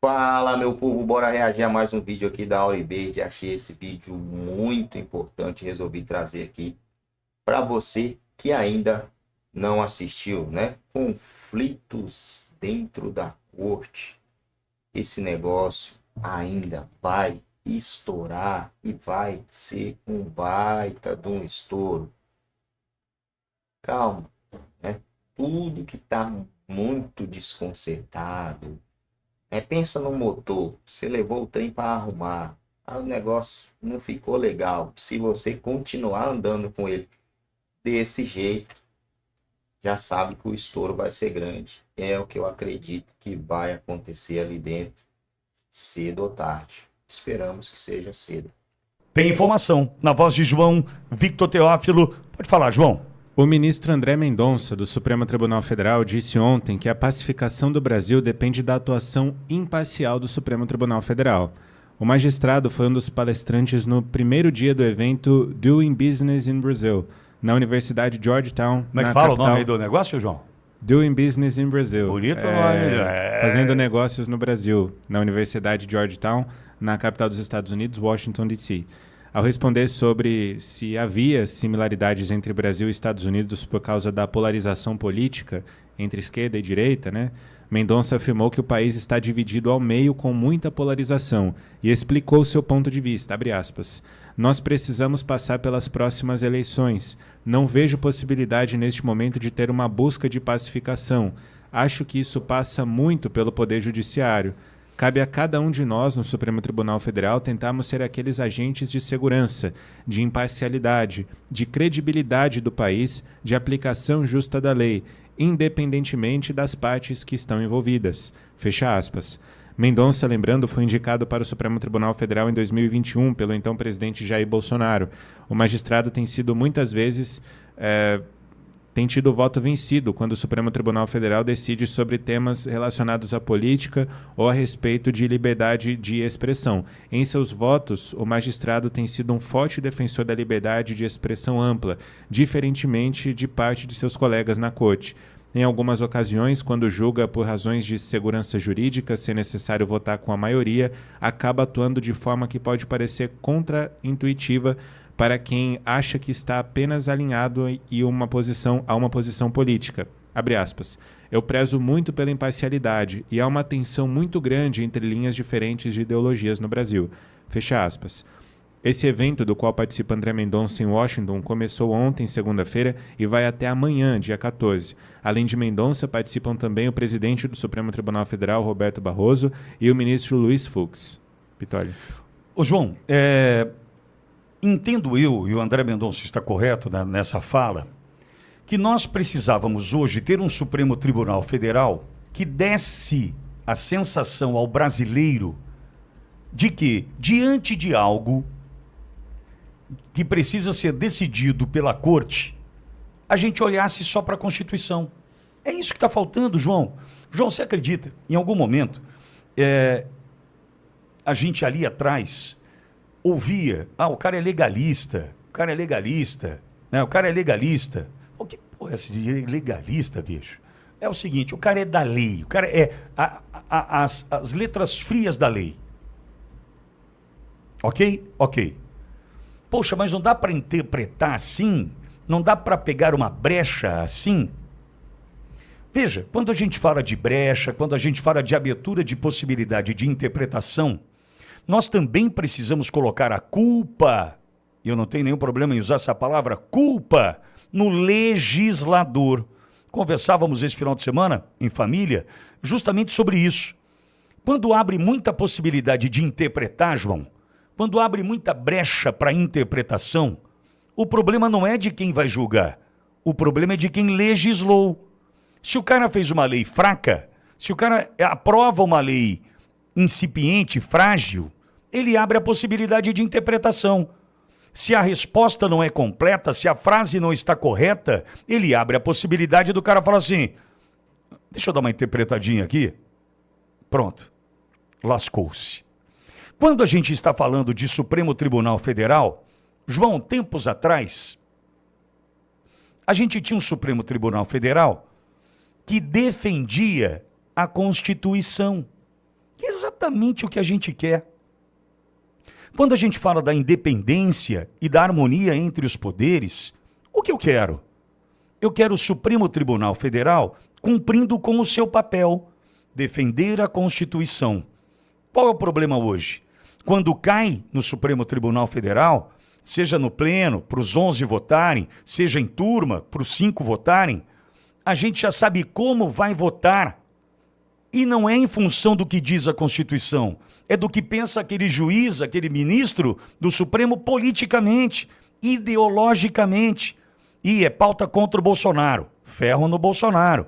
Fala, meu povo, bora reagir a mais um vídeo aqui da Auriberde. Achei esse vídeo muito importante, resolvi trazer aqui para você que ainda não assistiu, né? Conflitos dentro da corte. Esse negócio ainda vai estourar e vai ser um baita de um estouro. Calma, né? Tudo que tá muito desconcertado. Pensa no motor, você levou o trem para arrumar, o negócio não ficou legal. Se você continuar andando com ele desse jeito, já sabe que o estouro vai ser grande. É o que eu acredito que vai acontecer ali dentro, cedo ou tarde. Esperamos que seja cedo. Tem informação. Na voz de João Victor Teófilo. Pode falar, João. O ministro André Mendonça, do Supremo Tribunal Federal, disse ontem que a pacificação do Brasil depende da atuação imparcial do Supremo Tribunal Federal. O magistrado foi um dos palestrantes no primeiro dia do evento Doing Business in Brazil, na Universidade de Georgetown, Como é na que fala capital. o nome aí do negócio, João? Doing Business in Brazil. Bonito o nome. Fazendo negócios no Brasil, na Universidade de Georgetown, na capital dos Estados Unidos, Washington, D.C. Ao responder sobre se havia similaridades entre Brasil e Estados Unidos por causa da polarização política entre esquerda e direita, Mendonça afirmou que o país está dividido ao meio com muita polarização e explicou seu ponto de vista, abre aspas. Nós precisamos passar pelas próximas eleições. Não vejo possibilidade neste momento de ter uma busca de pacificação. Acho que isso passa muito pelo Poder Judiciário. Cabe a cada um de nós no Supremo Tribunal Federal tentarmos ser aqueles agentes de segurança, de imparcialidade, de credibilidade do país, de aplicação justa da lei, independentemente das partes que estão envolvidas. Fecha aspas. Mendonça, lembrando, foi indicado para o Supremo Tribunal Federal em 2021 pelo então presidente Jair Bolsonaro. O magistrado tem sido muitas vezes... tem tido voto vencido quando o Supremo Tribunal Federal decide sobre temas relacionados à política ou a respeito de liberdade de expressão. Em seus votos, o magistrado tem sido um forte defensor da liberdade de expressão ampla, diferentemente de parte de seus colegas na corte. Em algumas ocasiões, quando julga por razões de segurança jurídica ser necessário votar com a maioria, acaba atuando de forma que pode parecer contra-intuitiva para quem acha que está apenas alinhado a uma posição política. Abre aspas. Eu prezo muito pela imparcialidade e há uma tensão muito grande entre linhas diferentes de ideologias no Brasil. Fecha aspas. Esse evento, do qual participa André Mendonça em Washington, começou ontem, segunda-feira, e vai até amanhã, dia 14. Além de Mendonça, participam também o presidente do Supremo Tribunal Federal, Roberto Barroso, e o ministro Luiz Fux. Vitória. Ô, João, entendo eu, e o André Mendonça está correto nessa fala, que nós precisávamos hoje ter um Supremo Tribunal Federal que desse a sensação ao brasileiro de que, diante de algo que precisa ser decidido pela corte, a gente olhasse só para a Constituição. É isso que está faltando, João. João, você acredita? Em algum momento, a gente ali atrás ouvia, o cara é legalista, o cara é legalista, né? O cara é legalista. O que porra é essa de legalista, bicho? É o seguinte, o cara é da lei, o cara é as letras frias da lei. Ok? Ok. Poxa, mas não dá para interpretar assim? Não dá para pegar uma brecha assim? Veja, quando a gente fala de brecha, quando a gente fala de abertura de possibilidade de interpretação, nós também precisamos colocar a culpa, e eu não tenho nenhum problema em usar essa palavra, culpa, no legislador. Conversávamos esse final de semana, em família, justamente sobre isso. Quando abre muita possibilidade de interpretar, João, quando abre muita brecha para interpretação, o problema não é de quem vai julgar, o problema é de quem legislou. Se o cara fez uma lei fraca, se o cara aprova uma lei incipiente, frágil, ele abre a possibilidade de interpretação. Se a resposta não é completa, se a frase não está correta, ele abre a possibilidade do cara falar assim, deixa eu dar uma interpretadinha aqui. Pronto, lascou-se. Quando a gente está falando de Supremo Tribunal Federal, João, tempos atrás, a gente tinha um Supremo Tribunal Federal que defendia a Constituição, que é exatamente o que a gente quer. Quando a gente fala da independência e da harmonia entre os poderes, o que eu quero? Eu quero o Supremo Tribunal Federal cumprindo com o seu papel, defender a Constituição. Qual é o problema hoje? Quando cai no Supremo Tribunal Federal, seja no pleno, para os 11 votarem, seja em turma, para os 5 votarem, a gente já sabe como vai votar. E não é em função do que diz a Constituição, é do que pensa aquele juiz, aquele ministro do Supremo politicamente, ideologicamente. E é pauta contra o Bolsonaro, ferro no Bolsonaro.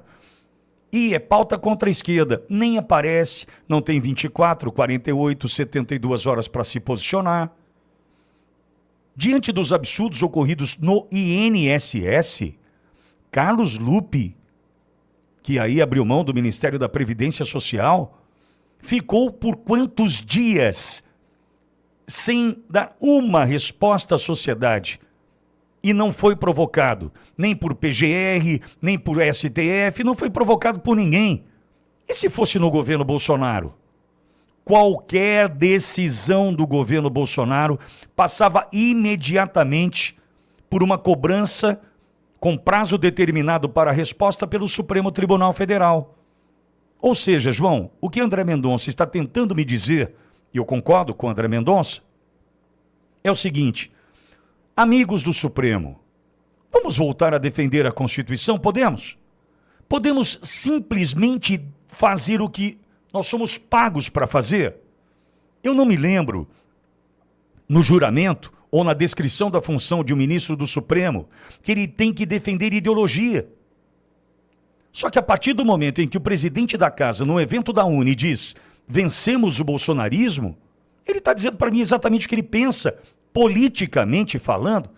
E é pauta contra a esquerda, nem aparece, não tem 24, 48, 72 horas para se posicionar. Diante dos absurdos ocorridos no INSS, Carlos Lupe, que aí abriu mão do Ministério da Previdência Social, ficou por quantos dias sem dar uma resposta à sociedade? E não foi provocado nem por PGR, nem por STF, não foi provocado por ninguém. E se fosse no governo Bolsonaro? Qualquer decisão do governo Bolsonaro passava imediatamente por uma cobrança com prazo determinado para a resposta pelo Supremo Tribunal Federal. Ou seja, João, o que André Mendonça está tentando me dizer, e eu concordo com André Mendonça, é o seguinte: amigos do Supremo, vamos voltar a defender a Constituição? Podemos? Podemos simplesmente fazer o que nós somos pagos para fazer? Eu não me lembro, no juramento ou na descrição da função de um ministro do Supremo, que ele tem que defender ideologia. Só que a partir do momento em que o presidente da casa, no evento da Uni, diz vencemos o bolsonarismo, ele está dizendo para mim exatamente o que ele pensa, politicamente falando.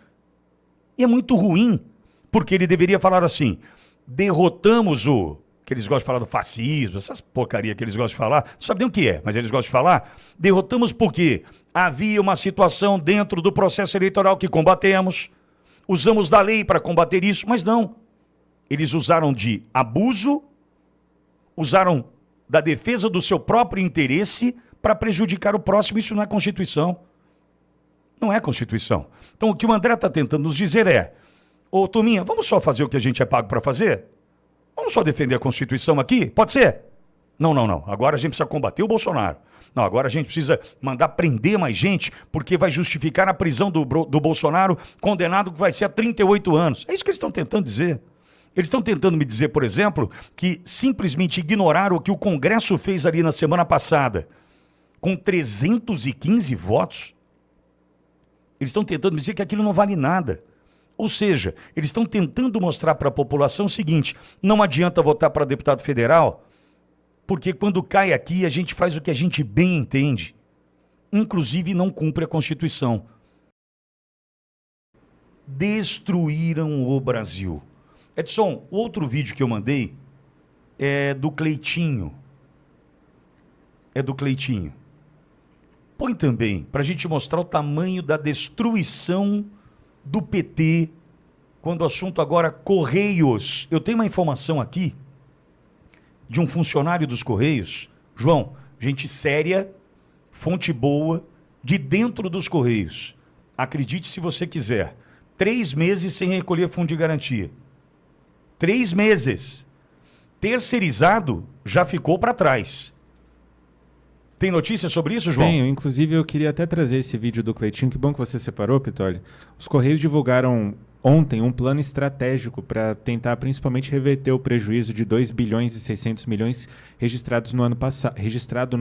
E é muito ruim, porque ele deveria falar assim: derrotamos o, que eles gostam de falar do fascismo, essas porcaria que eles gostam de falar, não sabe nem o que é, mas eles gostam de falar. Derrotamos porque havia uma situação dentro do processo eleitoral que combatemos, usamos da lei para combater isso, mas não. Eles usaram de abuso, usaram da defesa do seu próprio interesse para prejudicar o próximo. Isso não é Constituição. Não é Constituição. Então o que o André está tentando nos dizer é: ô turminha, vamos só fazer o que a gente é pago para fazer? Vamos só defender a Constituição aqui? Pode ser? Não. Agora a gente precisa combater o Bolsonaro. Não, agora a gente precisa mandar prender mais gente, porque vai justificar a prisão do Bolsonaro, condenado que vai ser a 38 anos. É isso que eles estão tentando dizer. Eles estão tentando me dizer, por exemplo, que simplesmente ignoraram o que o Congresso fez ali na semana passada, com 315 votos. Eles estão tentando me dizer que aquilo não vale nada. Ou seja, eles estão tentando mostrar para a população o seguinte: não adianta votar para deputado federal, porque quando cai aqui a gente faz o que a gente bem entende. Inclusive não cumpre a Constituição. Destruíram o Brasil. Edson, o outro vídeo que eu mandei é do Cleitinho. Põe também, para a gente mostrar o tamanho da destruição do PT, quando o assunto agora Correios. Eu tenho uma informação aqui de um funcionário dos Correios, João, gente séria, fonte boa, de dentro dos Correios. Acredite se você quiser, 3 meses sem recolher fundo de garantia. 3 meses. Terceirizado já ficou para trás. Tem notícia sobre isso, João? Tenho, inclusive eu queria até trazer esse vídeo do Cleitinho, que bom que você separou, Pitoli. Os Correios divulgaram ontem um plano estratégico para tentar principalmente reverter o prejuízo de 2 bilhões e 600 milhões registrado no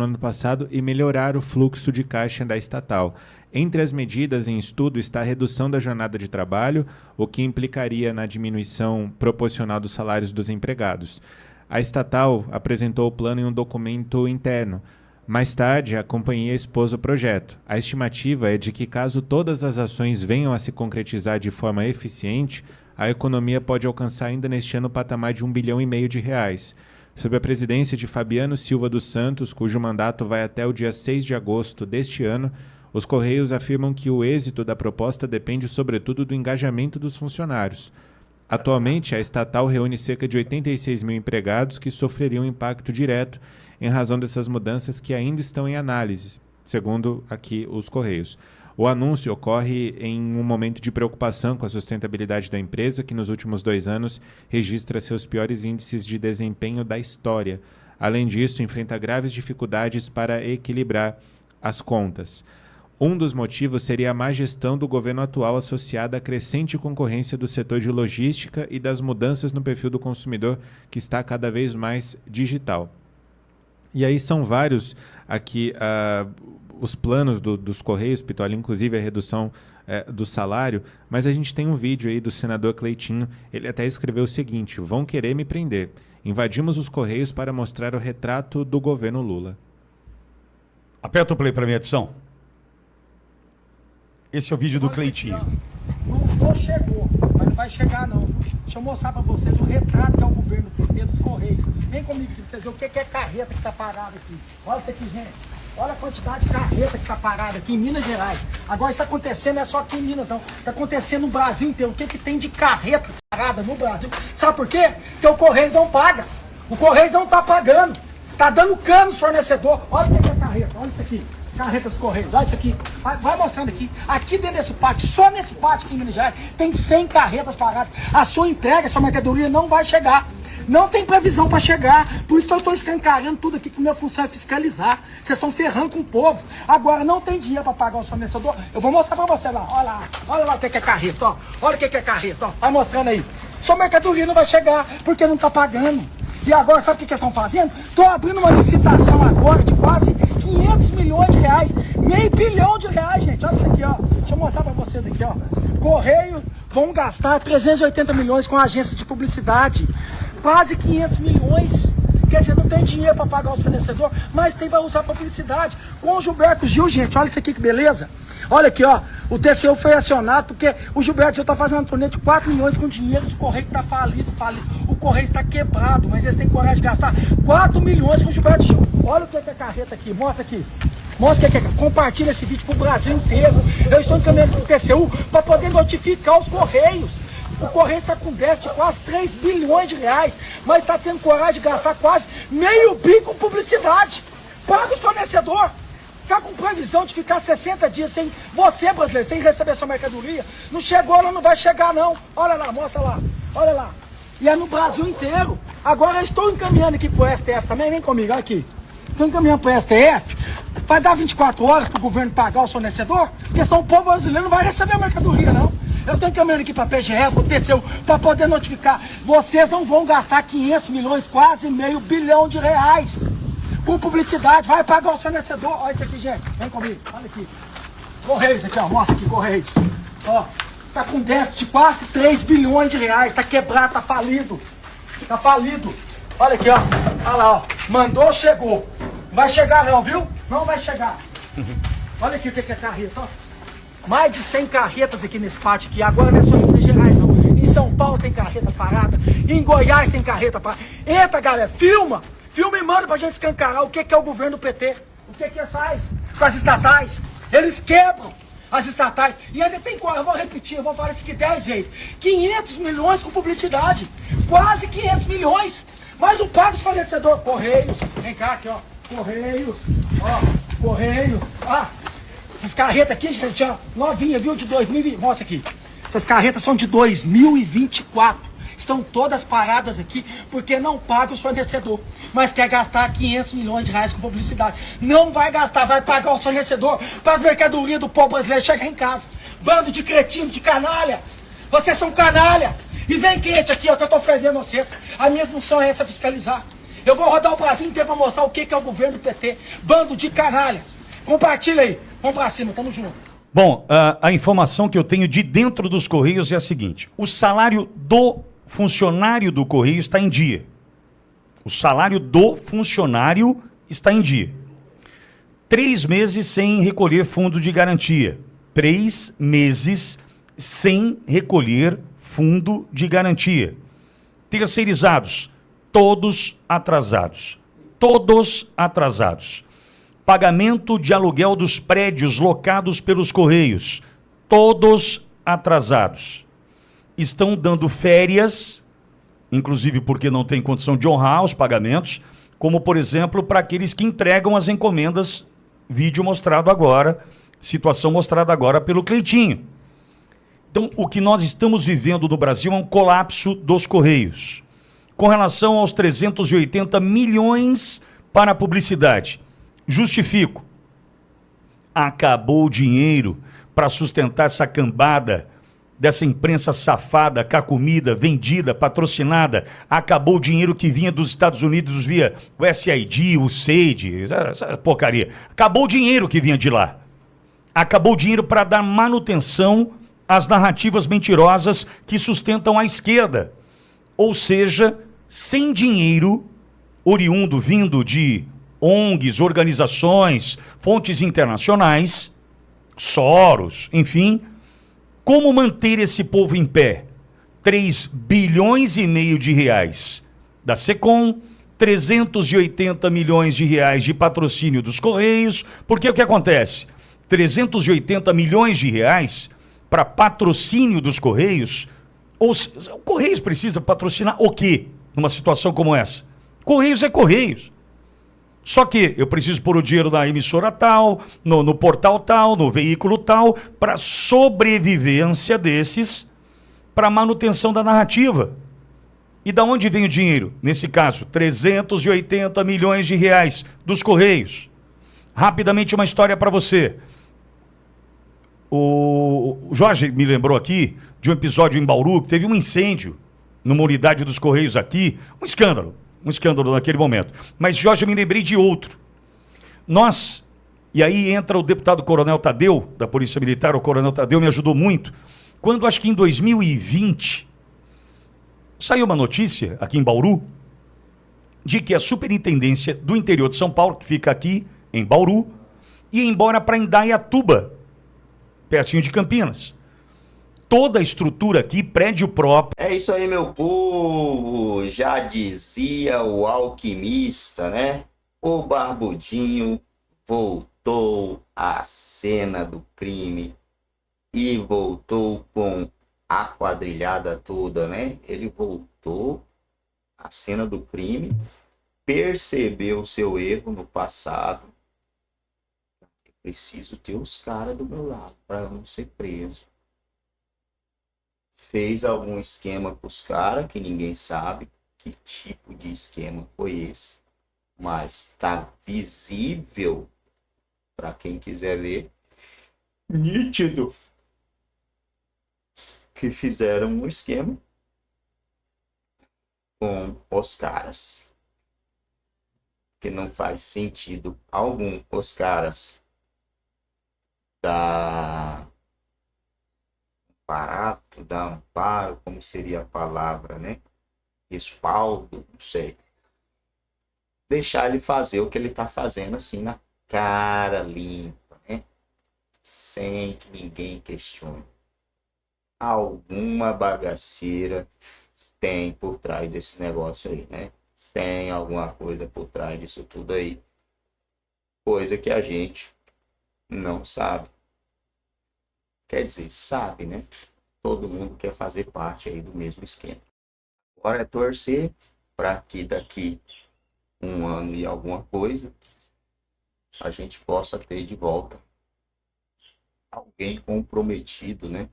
ano passado e melhorar o fluxo de caixa da estatal. Entre as medidas em estudo está a redução da jornada de trabalho, o que implicaria na diminuição proporcional dos salários dos empregados. A estatal apresentou o plano em um documento interno. Mais tarde, a companhia expôs o projeto. A estimativa é de que, caso todas as ações venham a se concretizar de forma eficiente, a economia pode alcançar ainda neste ano o patamar de R$ 1,5 bilhão. Sob a presidência de Fabiano Silva dos Santos, cujo mandato vai até o dia 6 de agosto deste ano, os Correios afirmam que o êxito da proposta depende sobretudo do engajamento dos funcionários. Atualmente, a estatal reúne cerca de 86 mil empregados que sofreriam impacto direto em razão dessas mudanças que ainda estão em análise, segundo aqui os Correios. O anúncio ocorre em um momento de preocupação com a sustentabilidade da empresa, que nos últimos 2 anos registra seus piores índices de desempenho da história. Além disso, enfrenta graves dificuldades para equilibrar as contas. Um dos motivos seria a má gestão do governo atual associada à crescente concorrência do setor de logística e das mudanças no perfil do consumidor, que está cada vez mais digital. E aí são vários aqui os planos dos Correios, Pitoli, inclusive a redução do salário, mas a gente tem um vídeo aí do senador Cleitinho, ele até escreveu o seguinte: vão querer me prender. Invadimos os Correios para mostrar o retrato do governo Lula. Aperta o play para minha edição. Esse é o vídeo do Cleitinho. Não chegou, mas não vai chegar não. Deixa eu mostrar para vocês o retrato que é o governo PT dos Correios. Vem comigo aqui pra vocês verem o que é carreta que tá parada aqui. Olha isso aqui, gente. Olha a quantidade de carreta que tá parada aqui em Minas Gerais. Agora isso tá acontecendo, não é só aqui em Minas não. Tá acontecendo no Brasil inteiro. O que tem de carreta parada no Brasil? Sabe por quê? Porque o Correios não paga. O Correios não tá pagando. Tá dando cano no fornecedor. Olha o que é carreta, olha isso aqui. Carreta dos Correios, olha isso aqui. Vai mostrando aqui. Aqui dentro desse pátio, só nesse pátio aqui em Minas Gerais, tem 100 carretas paradas. A sua entrega, a sua mercadoria não vai chegar. Não tem previsão para chegar. Por isso que eu estou escancarando tudo aqui, que minha função é fiscalizar. Vocês estão ferrando com o povo. Agora não tem dinheiro para pagar o fornecedor. Eu vou mostrar para você lá. Olha lá o que é carreta, ó. Olha o que é carreta, ó. Vai mostrando aí. Sua mercadoria não vai chegar, porque não está pagando. E agora, sabe o que eles estão fazendo? Estão abrindo uma licitação agora de quase 500 milhões de reais. Meio bilhão de reais, gente. Olha isso aqui, ó. Deixa eu mostrar para vocês aqui, ó. Correio vão gastar 380 milhões com a agência de publicidade. Quase 500 milhões. Quer dizer, não tem dinheiro para pagar o fornecedor, mas tem para usar para publicidade. Com o Gilberto Gil, gente, olha isso aqui que beleza. Olha aqui, ó. O TCU foi acionado porque o Gilberto Gil está fazendo um turnê de 4 milhões com dinheiro do Correio que está falido. O Correio está quebrado, mas eles têm coragem de gastar 4 milhões com o Gilberto Gil. Olha o que é a carreta aqui, mostra aqui. Mostra o que é. Compartilha esse vídeo pro Brasil inteiro. Eu estou encaminhando pro TCU para poder notificar os Correios. O Correio está com déficit de quase 3 bilhões de reais, mas está tendo coragem de gastar quase meio bi com publicidade. Paga o fornecedor. Está com previsão de ficar 60 dias sem você, brasileiro, sem receber sua mercadoria. Não chegou, não vai chegar não. Olha lá, mostra lá. Olha lá. E é no Brasil inteiro. Agora eu estou encaminhando aqui pro STF também, vem comigo, olha aqui. Estou encaminhando pro STF. Vai dar 24 horas para o governo pagar o fornecedor, porque senão o povo brasileiro não vai receber a mercadoria não. Eu estou encaminhando aqui para a PGE, para o TCU, para poder notificar. Vocês não vão gastar 500 milhões, quase meio bilhão de reais com publicidade. Vai pagar o fornecedor. Olha isso aqui, gente. Vem comigo. Olha aqui. Correios aqui, ó. Mostra aqui, Correios. Ó. Tá com déficit de quase 3 bilhões de reais. Tá quebrado, tá falido. Tá falido. Olha aqui, ó. Olha lá, ó. Mandou, chegou. Não vai chegar não, viu? Não vai chegar. Olha aqui o que é carreta, ó. Mais de 100 carretas aqui nesse pátio aqui. Agora não é só em Minas Gerais, não. Em São Paulo tem carreta parada. Em Goiás tem carreta parada. Entra, galera. Filma. Filma e manda pra gente escancarar o que é o governo do PT. O que ele faz com as estatais. Eles quebram as estatais. E ainda tem, eu vou repetir, eu vou falar isso aqui 10 vezes. 500 milhões com publicidade. Quase 500 milhões. Mas o pago do fornecedor. Correios. Vem cá aqui, ó. Correios. Ó. Correios. Ah. Essas carretas aqui, gente, ó, novinha, viu, de 2020, mostra aqui. Essas carretas são de 2024. Estão todas paradas aqui porque não paga os fornecedor. Mas quer gastar 500 milhões de reais com publicidade. Não vai gastar, vai pagar o fornecedor para as mercadorias do povo brasileiro chegar em casa. Bando de cretinos, de canalhas. Vocês são canalhas. E vem quente aqui, ó, que eu tô fervendo vocês. A minha função é essa, fiscalizar. Eu vou rodar o Brasil inteiro para mostrar o que é o governo do PT. Bando de canalhas. Compartilha aí. Vamos pra cima, tamo junto. Bom, a informação que eu tenho de dentro dos Correios é a seguinte: o salário do funcionário do Correio está em dia. O salário do funcionário está em dia. 3 meses sem recolher fundo de garantia. 3 meses sem recolher fundo de garantia. Terceirizados, todos atrasados. Todos atrasados. Pagamento de aluguel dos prédios locados pelos Correios, todos atrasados. Estão dando férias, inclusive porque não tem condição de honrar os pagamentos, como, por exemplo, para aqueles que entregam as encomendas, vídeo mostrado agora, situação mostrada agora pelo Cleitinho. Então, o que nós estamos vivendo no Brasil é um colapso dos Correios. Com relação aos 380 milhões para a publicidade, justifico. Acabou o dinheiro para sustentar essa cambada dessa imprensa safada, cacomida, vendida, patrocinada. Acabou o dinheiro que vinha dos Estados Unidos via o SID, o SAID, essa porcaria. Acabou o dinheiro que vinha de lá. Acabou o dinheiro para dar manutenção às narrativas mentirosas que sustentam a esquerda. Ou seja, sem dinheiro oriundo vindo de ONGs, organizações, fontes internacionais, Soros, enfim, como manter esse povo em pé? 3 bilhões e meio de reais da Secom, 380 milhões de reais de patrocínio dos Correios, porque o que acontece? 380 milhões de reais para patrocínio dos Correios, o Correios precisa patrocinar o quê numa situação como essa? Correios é Correios. Só que eu preciso pôr o dinheiro na emissora tal, no portal tal, no veículo tal, para sobrevivência desses, para manutenção da narrativa. E da onde vem o dinheiro? Nesse caso, 380 milhões de reais dos Correios. Rapidamente uma história para você. O Jorge me lembrou aqui de um episódio em Bauru, que teve um incêndio numa unidade dos Correios aqui, um escândalo naquele momento. Mas, Jorge, eu me lembrei de outro. E aí entra o deputado Coronel Tadeu, da Polícia Militar, o Coronel Tadeu me ajudou muito, quando acho que em 2020, saiu uma notícia aqui em Bauru, de que a Superintendência do Interior de São Paulo, que fica aqui em Bauru, ia embora para Indaiatuba, pertinho de Campinas. Toda a estrutura aqui, prédio próprio. É isso aí, meu povo. Já dizia o alquimista, né? O Barbudinho voltou à cena do crime e voltou com a quadrilhada toda, né? Ele voltou à cena do crime, percebeu seu erro no passado. Preciso ter os caras do meu lado para não ser preso. Fez algum esquema com os caras que ninguém sabe que tipo de esquema foi esse, mas tá visível para quem quiser ver, nítido, que fizeram um esquema com os caras, que não faz sentido algum. Os caras da Parato, da amparo, como seria a palavra, né? Respaldo, não sei. Deixar ele fazer o que ele tá fazendo assim na cara limpa, né? Sem que ninguém questione. Alguma bagaceira tem por trás desse negócio aí, né? Tem alguma coisa por trás disso tudo aí. Coisa que a gente não sabe. Quer dizer, sabe, né? Todo mundo quer fazer parte aí do mesmo esquema. Agora é torcer para que daqui um ano e alguma coisa a gente possa ter de volta alguém comprometido, né,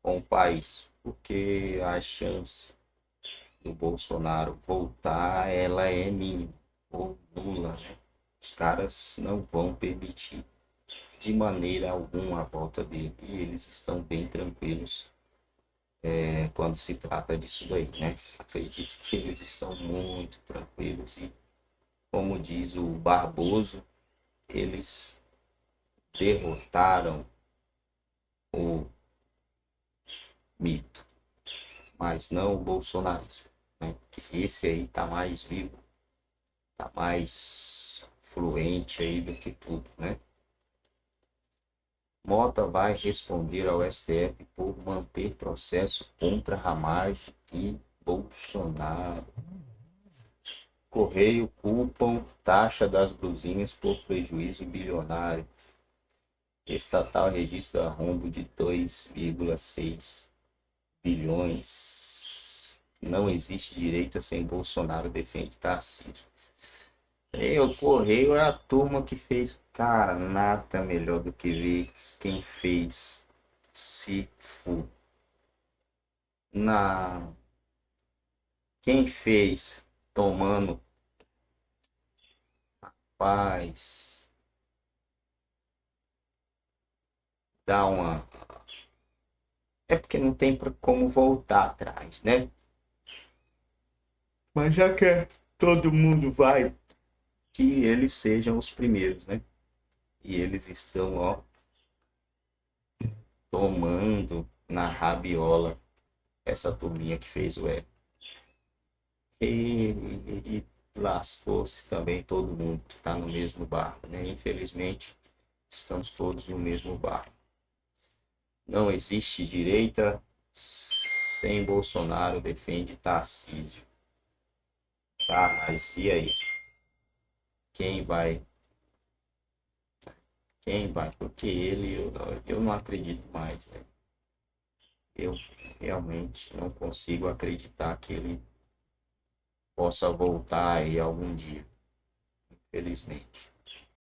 com o país. Porque a chance do Bolsonaro voltar, ela é mínima ou nula, né? Os caras não vão permitir de maneira alguma a volta dele, e eles estão bem tranquilos quando se trata disso daí, né? Acredito que eles estão muito tranquilos e, como diz o Barboso, eles derrotaram o mito, mas não o bolsonarismo, né? Que esse aí tá mais vivo, tá mais fluente aí do que tudo, né? Mota vai responder ao STF por manter processo contra Ramagem e Bolsonaro. Correio culpam taxa das blusinhas por prejuízo bilionário. Estatal registra rombo de 2,6 bilhões. Não existe direita sem Bolsonaro, defende Tarcísio. O Correio é a turma que fez. Cara, nada melhor do que ver quem fez se for. Na... Quem fez tomando paz, dá uma. É porque não tem como voltar atrás, né? Mas já que todo mundo vai, que eles sejam os primeiros, né? E eles estão, ó, tomando na rabiola essa turminha que fez o E. E lascou-se também todo mundo que está no mesmo barco, né? Infelizmente, estamos todos no mesmo barco. Não existe direita sem Bolsonaro, defende Tarcísio. Tá, mas e aí? Quem vai? Quem vai? Porque eu não acredito mais, né? Eu realmente não consigo acreditar que ele possa voltar aí algum dia, infelizmente.